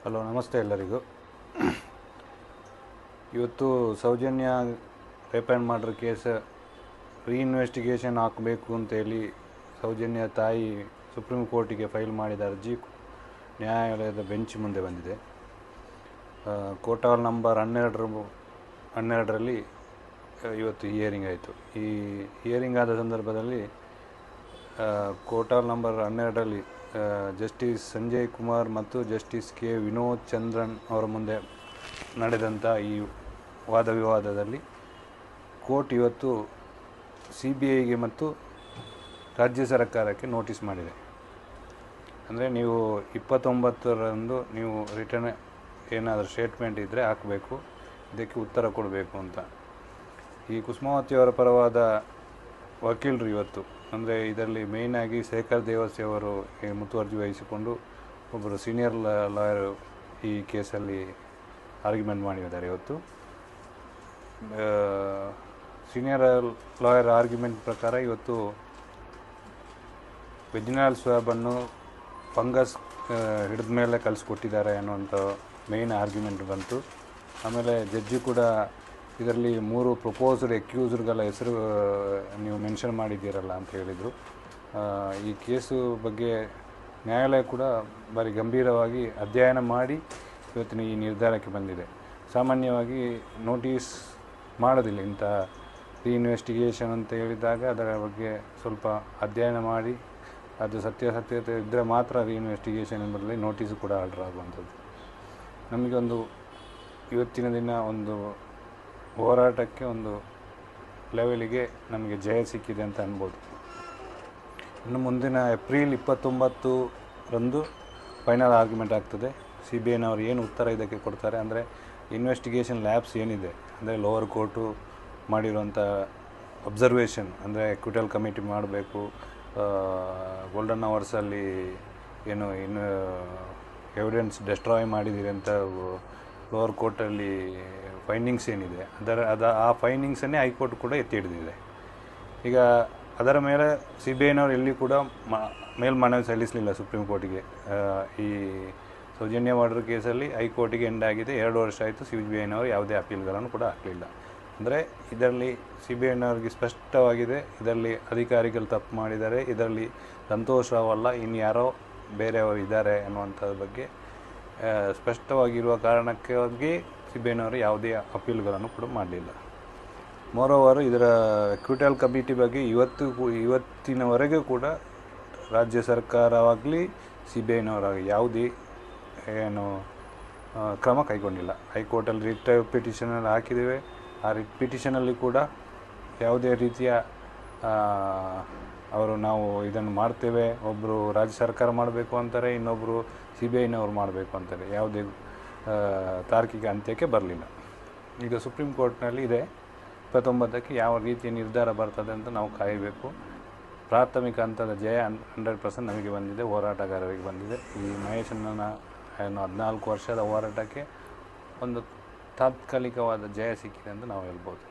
Hello, ನಮಸ್ತೆ ಎಲ್ಲರಿಗೂ. ಇವತ್ತು Soujanya rape and murder case reinvestigation ಹಾಕಬೇಕು ಅಂತೇಳಿ ಸೌಜನ್ಯ ತಾಯಿ ಸುಪ್ರೀಂ ಕೋರ್ಟಿಗೆ ಫೈಲ್ ಮಾಡಿದ ಅರ್ಜಿ ನ್ಯಾಯಾಲಯದ ಬೆಂಚ್ ಮುಂದೆ ಬಂದಿದೆ. ಕೋರ್ಟ್ ಹಾಲ್ ನಂಬರ್ 12ರಲ್ಲಿ ಇವತ್ತು ಹಿಯರಿಂಗ್ ಆಯಿತು. ಈ ಹಿಯರಿಂಗ್ ಆದ ಸಂದರ್ಭದಲ್ಲಿ ಕೋರ್ಟ್ ಹಾಲ್ ನಂಬರ್ 12ರಲ್ಲಿ ಜಸ್ಟಿಸ್ ಸಂಜಯ್ ಕುಮಾರ್ ಮತ್ತು ಜಸ್ಟಿಸ್ ಕೆ ವಿನೋದ್ ಚಂದ್ರನ್ ಅವರ ಮುಂದೆ ನಡೆದಂಥ ಈ ವಾದ ವಿವಾದದಲ್ಲಿ ಕೋರ್ಟ್ ಇವತ್ತು CBIಗೆ ಮತ್ತು ರಾಜ್ಯ ಸರ್ಕಾರಕ್ಕೆ ನೋಟಿಸ್ ಮಾಡಿದೆ. ಅಂದರೆ ನೀವು 29ರಂದು ನೀವು ರಿಟರ್ನ್ ಏನಾದರೂ ಸ್ಟೇಟ್ಮೆಂಟ್ ಇದ್ದರೆ ಹಾಕಬೇಕು, ಇದಕ್ಕೆ ಉತ್ತರ ಕೊಡಬೇಕು ಅಂತ. ಈ ಕುಸುಮಾವತಿಯವರ ಪರವಾದ ವಕೀಲರು ಇವತ್ತು, ಅಂದರೆ ಇದರಲ್ಲಿ ಮೇಯ್ನಾಗಿ ಶೇಖರ್ ದೇವಸಿ ಅವರು ಮುತುವರ್ಜಿ ವಹಿಸಿಕೊಂಡು ಒಬ್ಬರು ಸೀನಿಯರ್ ಲಾಯರು ಈ ಕೇಸಲ್ಲಿ ಆರ್ಗ್ಯುಮೆಂಟ್ ಮಾಡಿದ್ದಾರೆ. ಇವತ್ತು ಸೀನಿಯರ್ ಲಾಯರ್ ಆರ್ಗ್ಯುಮೆಂಟ್ ಪ್ರಕಾರ ಇವತ್ತು ವೆಜಿನಲ್ ಸ್ವಾಬನ್ನು ಫಂಗಸ್ ಹಿಡಿದ ಮೇಲೆ ಕಲಿಸ್ಕೊಟ್ಟಿದ್ದಾರೆ ಅನ್ನುವಂಥ ಮೇಯ್ನ್ ಆರ್ಗ್ಯುಮೆಂಟ್ ಬಂತು. ಆಮೇಲೆ ಜಡ್ಜಿ ಕೂಡ ಇದರಲ್ಲಿ 3 ಪ್ರಪೋಸ್ಡ್ ಅಕ್ಯೂಸ್ಡ್ಗಳ ಹೆಸರು ನೀವು ಮೆನ್ಷನ್ ಮಾಡಿದ್ದೀರಲ್ಲ ಅಂತ ಹೇಳಿದರು. ಈ ಕೇಸು ಬಗ್ಗೆ ನ್ಯಾಯಾಲಯ ಕೂಡ ಭಾರಿ ಗಂಭೀರವಾಗಿ ಅಧ್ಯಯನ ಮಾಡಿ ಇವತ್ತಿನ ಈ ನಿರ್ಧಾರಕ್ಕೆ ಬಂದಿದೆ. ಸಾಮಾನ್ಯವಾಗಿ ನೋಟಿಸ್ ಮಾಡೋದಿಲ್ಲ ಇಂಥ ರೀಇನ್ವೆಸ್ಟಿಗೇಷನ್ ಅಂತ ಹೇಳಿದಾಗ ಅದರ ಬಗ್ಗೆ ಸ್ವಲ್ಪ ಅಧ್ಯಯನ ಮಾಡಿ ಅದು ಸತ್ಯಾಸತ್ಯತೆ ಇದ್ದರೆ ಮಾತ್ರ ರೀಇನ್ವೆಸ್ಟಿಗೇಷನ್ ಎಂಬುದರಲ್ಲಿ ನೋಟಿಸು ಕೂಡ ಆರ್ಡರ್ ಆಗುವಂಥದ್ದು. ನಮಗೊಂದು ಇವತ್ತಿನ ದಿನ ಒಂದು ಹೋರಾಟಕ್ಕೆ ಒಂದು ಲೆವೆಲಿಗೆ ನಮಗೆ ಜಯ ಸಿಕ್ಕಿದೆ ಅಂತ ಅನ್ಬೋದು. ಇನ್ನು ಮುಂದಿನ ಏಪ್ರಿಲ್ 29ರಂದು ಫೈನಲ್ ಆರ್ಗ್ಯುಮೆಂಟ್ ಆಗ್ತದೆ. CBIನವರು ಏನು ಉತ್ತರ ಇದಕ್ಕೆ ಕೊಡ್ತಾರೆ, ಅಂದರೆ ಇನ್ವೆಸ್ಟಿಗೇಷನ್ ಲ್ಯಾಬ್ಸ್ ಏನಿದೆ, ಅಂದರೆ ಲೋವರ್ ಕೋರ್ಟು ಮಾಡಿರುವಂಥ ಅಬ್ಸರ್ವೇಷನ್, ಅಂದರೆ ಎಕ್ವಿಟಲ್ ಕಮಿಟಿ ಮಾಡಬೇಕು, ಗೋಲ್ಡನ್ ಅವರ್ಸಲ್ಲಿ ಏನು ಎವಿಡೆನ್ಸ್ ಡೆಸ್ಟ್ರಾಯ್ ಮಾಡಿದ್ದೀರಿ ಅಂತ ಲೋವರ್ ಕೋರ್ಟಲ್ಲಿ ಫೈಂಡಿಂಗ್ಸ್ ಏನಿದೆ ಆ ಫೈಂಡಿಂಗ್ಸನ್ನೇ ಹೈಕೋರ್ಟ್ ಕೂಡ ಎತ್ತಿ ಹಿಡಿದಿದೆ. ಈಗ ಅದರ ಮೇಲೆ CBIನವರು ಎಲ್ಲಿ ಕೂಡ ಮೇಲ್ಮನವಿ ಸಲ್ಲಿಸಲಿಲ್ಲ ಸುಪ್ರೀಂ ಕೋರ್ಟಿಗೆ. ಈ ಸೌಜನ್ಯ ಮರ್ಡರ್ ಕೇಸಲ್ಲಿ ಹೈಕೋರ್ಟಿಗೆ ಎಂಡ್ ಆಗಿದೆ, 2 ವರ್ಷ ಆಯಿತು. CBIನವರು ಯಾವುದೇ ಅಪೀಲ್ಗಳನ್ನು ಕೂಡ ಹಾಕಲಿಲ್ಲ. ಅಂದರೆ ಇದರಲ್ಲಿ CBIನವ್ರಿಗೆ ಸ್ಪಷ್ಟವಾಗಿದೆ, ಇದರಲ್ಲಿ ಅಧಿಕಾರಿಗಳು ತಪ್ಪು ಮಾಡಿದ್ದಾರೆ, ಇದರಲ್ಲಿ ಸಂತೋಷ್ ರಾವ್ ಅಲ್ಲ ಇನ್ಯಾರೋ ಬೇರೆಯವರು ಇದ್ದಾರೆ ಅನ್ನುವಂಥದ್ರ ಬಗ್ಗೆ ಸ್ಪಷ್ಟವಾಗಿರುವ ಕಾರಣಕ್ಕಾಗಿ CBIನವರು ಯಾವುದೇ ಅಪೀಲ್ಗಳನ್ನು ಕೂಡ ಮಾಡಲಿಲ್ಲ. ಮೋರೋವರು ಇದರ ಎಕ್ವಿಟಲ್ ಕಮಿಟಿ ಬಗ್ಗೆ ಇವತ್ತಿನವರೆಗೂ ಕೂಡ ರಾಜ್ಯ ಸರ್ಕಾರವಾಗಲಿ CBIನವರಾಗಲಿ ಯಾವುದೇ ಏನು ಕ್ರಮ ಕೈಗೊಂಡಿಲ್ಲ. ಹೈಕೋರ್ಟಲ್ಲಿ ರಿಟ್ ಪಿಟಿಷನಲ್ಲಿ ಹಾಕಿದ್ದೇವೆ. ಆ ರಿಟ್ ಪಿಟಿಷನಲ್ಲಿ ಕೂಡ ಯಾವುದೇ ರೀತಿಯ ನಾವು ಇದನ್ನು ಮಾಡ್ತೇವೆ, ಒಬ್ಬರು ರಾಜ್ಯ ಸರ್ಕಾರ ಮಾಡಬೇಕು ಅಂತಾರೆ, ಇನ್ನೊಬ್ಬರು CBIನವರು ಮಾಡಬೇಕು ಅಂತಾರೆ. ಯಾವುದೇ ತಾರ್ಕಿಕ ಅಂತ್ಯಕ್ಕೆ ಬರಲಿಲ್ಲ. ಈಗ ಸುಪ್ರೀಂ ಕೋರ್ಟ್ನಲ್ಲಿ ಇದೆ, 29ಕ್ಕೆ ಯಾವ ರೀತಿಯ ನಿರ್ಧಾರ ಬರ್ತದೆ ಅಂತ ನಾವು ಕಾಯಬೇಕು. ಪ್ರಾಥಮಿಕ ಹಂತದ ಜಯ 100% ನಮಗೆ ಬಂದಿದೆ, ಹೋರಾಟಗಾರರಿಗೆ ಬಂದಿದೆ. ಈ ಮಹೇಶಣ್ಣನ 14 ವರ್ಷದ ಹೋರಾಟಕ್ಕೆ ಒಂದು ತಾತ್ಕಾಲಿಕವಾದ ಜಯ ಸಿಕ್ಕಿದೆ ಅಂತ ನಾವು ಹೇಳ್ಬೋದು.